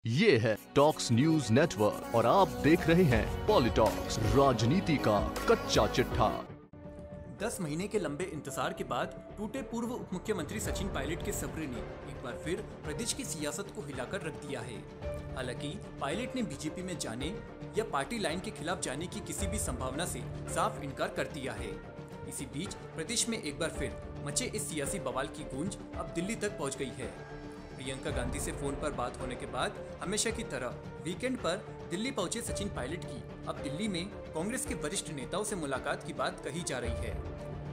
ये है talks news network और आप देख रहे हैं पॉलिटॉक्स, राजनीति का कच्चा चिट्ठा। 10 महीने के लंबे इंतजार के बाद टूटे पूर्व उप मुख्यमंत्री सचिन पायलट के सब्र ने एक बार फिर प्रदेश की सियासत को हिलाकर रख दिया है। हालांकि पायलट ने बीजेपी में जाने या पार्टी लाइन के खिलाफ जाने की किसी भी संभावना से साफ इनकार कर दिया है। इसी बीच प्रदेश में एक बार फिर मचे इस सियासी बवाल की गूंज अब दिल्ली तक पहुंच गई है। प्रियंका गांधी से फोन पर बात होने के बाद हमेशा की तरह वीकेंड पर दिल्ली पहुंचे सचिन पायलट की अब दिल्ली में कांग्रेस के वरिष्ठ नेताओं से मुलाकात की बात कही जा रही है।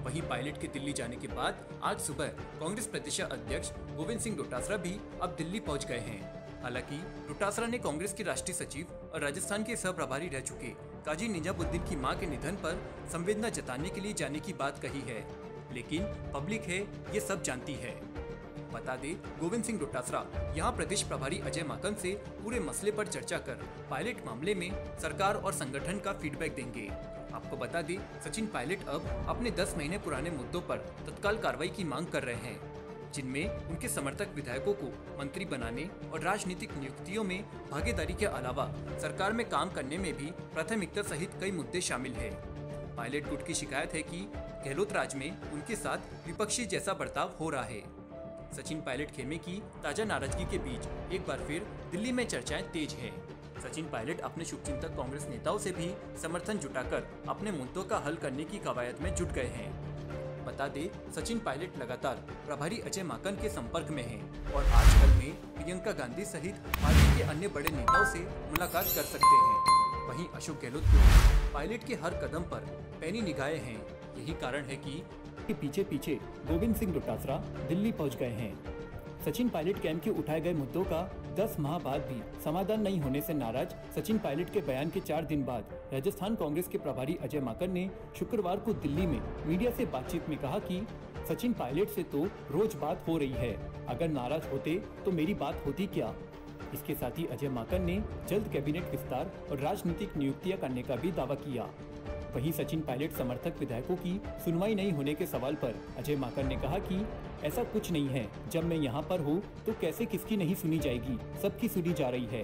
वहीं पायलट के दिल्ली जाने के बाद आज सुबह कांग्रेस प्रदेश अध्यक्ष गोविंद सिंह डोटासरा भी अब दिल्ली पहुंच गए हैं। हालांकि डोटासरा ने कांग्रेस के राष्ट्रीय सचिव और राजस्थान के सह प्रभारी रह चुके काजी निजामुद्दीन की मां के निधन पर संवेदना जताने के लिए जाने की बात कही है, लेकिन पब्लिक है ये सब जानती है। बता दे, गोविंद सिंह डोटासरा यहां प्रदेश प्रभारी अजय माकन से पूरे मसले पर चर्चा कर पायलट मामले में सरकार और संगठन का फीडबैक देंगे। आपको बता दें, सचिन पायलट अब अपने 10 महीने पुराने मुद्दों पर तत्काल कार्रवाई की मांग कर रहे हैं, जिनमें उनके समर्थक विधायकों को मंत्री बनाने और राजनीतिक नियुक्तियों में भागीदारी के अलावा सरकार में काम करने में भी प्राथमिकता सहित कई मुद्दे शामिल है। पायलट गुट की शिकायत है कि गहलोत राज में उनके साथ विपक्षी जैसा बर्ताव हो रहा है। सचिन पायलट खेमे की ताजा नाराजगी के बीच एक बार फिर दिल्ली में चर्चाएं तेज है। सचिन पायलट अपने शुभचिंतक कांग्रेस नेताओं से भी समर्थन जुटाकर अपने मुद्दों का हल करने की कवायद में जुट गए हैं। बता दे, सचिन पायलट लगातार प्रभारी अजय माकन के संपर्क में हैं और आजकल में प्रियंका गांधी सहित पार्टी के अन्य बड़े नेताओं से मुलाकात कर सकते हैं। वहीं अशोक गहलोत को पायलट के हर कदम पर पैनी निगाहें हैं। यही कारण है कि पीछे पीछे गोविंद सिंह डोटासरा दिल्ली पहुंच गए हैं। सचिन पायलट कैंप के उठाए गए मुद्दों का 10 माह बाद भी समाधान नहीं होने से नाराज सचिन पायलट के बयान के 4 दिन बाद राजस्थान कांग्रेस के प्रभारी अजय माकन ने शुक्रवार को दिल्ली में मीडिया से बातचीत में कहा कि सचिन पायलट से तो रोज बात हो रही है, अगर नाराज होते तो मेरी बात होती क्या। इसके साथ ही अजय माकन ने जल्द कैबिनेट विस्तार और राजनीतिक नियुक्तियां करने का भी दावा किया। वहीं सचिन पायलट समर्थक विधायकों की सुनवाई नहीं होने के सवाल पर अजय माकन ने कहा कि ऐसा कुछ नहीं है, जब मैं यहाँ पर हूँ तो कैसे किसकी नहीं सुनी जाएगी, सबकी सुनी जा रही है।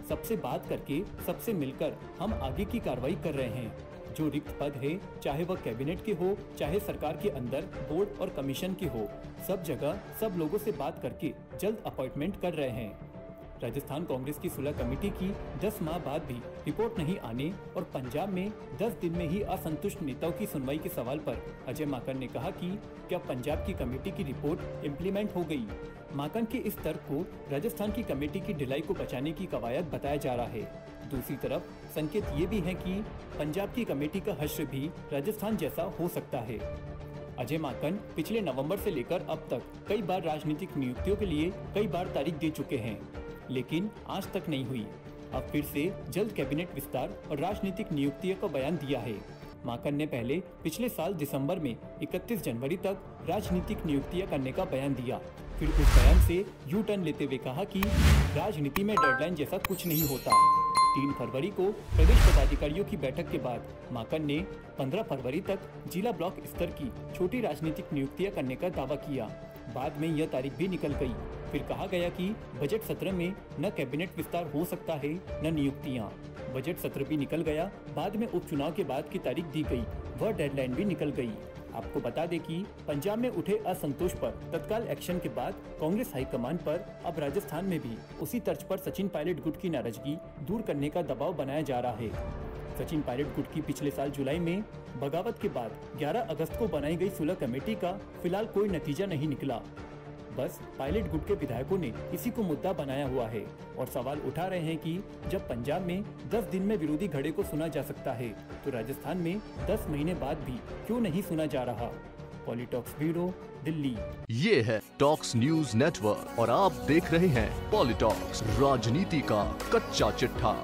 सबसे बात करके सबसे मिलकर हम आगे की कार्रवाई कर रहे हैं। जो रिक्त पद है, चाहे वह कैबिनेट के हो चाहे सरकार के अंदर बोर्ड और कमीशन के हो, सब जगह सब लोगों से बात करके जल्द अपॉइंटमेंट कर रहे हैं। राजस्थान कांग्रेस की सुलह कमेटी की 10 माह बाद भी रिपोर्ट नहीं आने और पंजाब में 10 दिन में ही असंतुष्ट नेताओं की सुनवाई के सवाल पर अजय माकन ने कहा कि क्या पंजाब की कमेटी की रिपोर्ट इम्प्लीमेंट हो गई। माकन के इस तर्क को राजस्थान की कमेटी की ढिलाई को बचाने की कवायद बताया जा रहा है। दूसरी तरफ संकेत ये भी है कि पंजाब की कमेटी का हश्र भी राजस्थान जैसा हो सकता है। अजय माकन पिछले नवंबर से लेकर अब तक कई बार राजनीतिक नियुक्तियों के लिए कई बार तारीख दे चुके हैं, लेकिन आज तक नहीं हुई। अब फिर से जल्द कैबिनेट विस्तार और राजनीतिक नियुक्तियों का बयान दिया है। माकन ने पहले पिछले साल दिसंबर में 31 जनवरी तक राजनीतिक नियुक्तियां करने का बयान दिया, फिर उस बयान से यू टर्न लेते हुए कहा कि राजनीति में डेडलाइन जैसा कुछ नहीं होता। 3 फरवरी को प्रदेश पदाधिकारियों की बैठक के बाद माकन ने 15 फरवरी तक जिला ब्लॉक स्तर की छोटी राजनीतिक नियुक्तियां करने का दावा किया। बाद में यह तारीख भी निकल गई। फिर कहा गया कि बजट सत्र में न कैबिनेट विस्तार हो सकता है न नियुक्तियां। बजट सत्र भी निकल गया। बाद में उपचुनाव के बाद की तारीख दी गई, वह डेडलाइन भी निकल गई। आपको बता दें कि पंजाब में उठे असंतोष पर तत्काल एक्शन के बाद कांग्रेस हाईकमान पर अब राजस्थान में भी उसी तर्ज पर सचिन पायलट गुट की नाराजगी दूर करने का दबाव बनाया जा रहा है। सचिन पायलट गुट की पिछले साल जुलाई में बगावत के बाद 11 अगस्त को बनाई गई सुलह कमेटी का फिलहाल कोई नतीजा नहीं निकला। बस पायलट गुट के विधायकों ने इसी को मुद्दा बनाया हुआ है और सवाल उठा रहे हैं कि जब पंजाब में 10 दिन में विरोधी घड़े को सुना जा सकता है, तो राजस्थान में 10 महीने बाद भी क्यों नहीं सुना जा रहा। पॉलिटॉक्स ब्यूरो, दिल्ली। ये है टॉक्स न्यूज नेटवर्क और आप देख रहे हैं पॉलिटॉक्स, राजनीति का कच्चा चिट्ठा।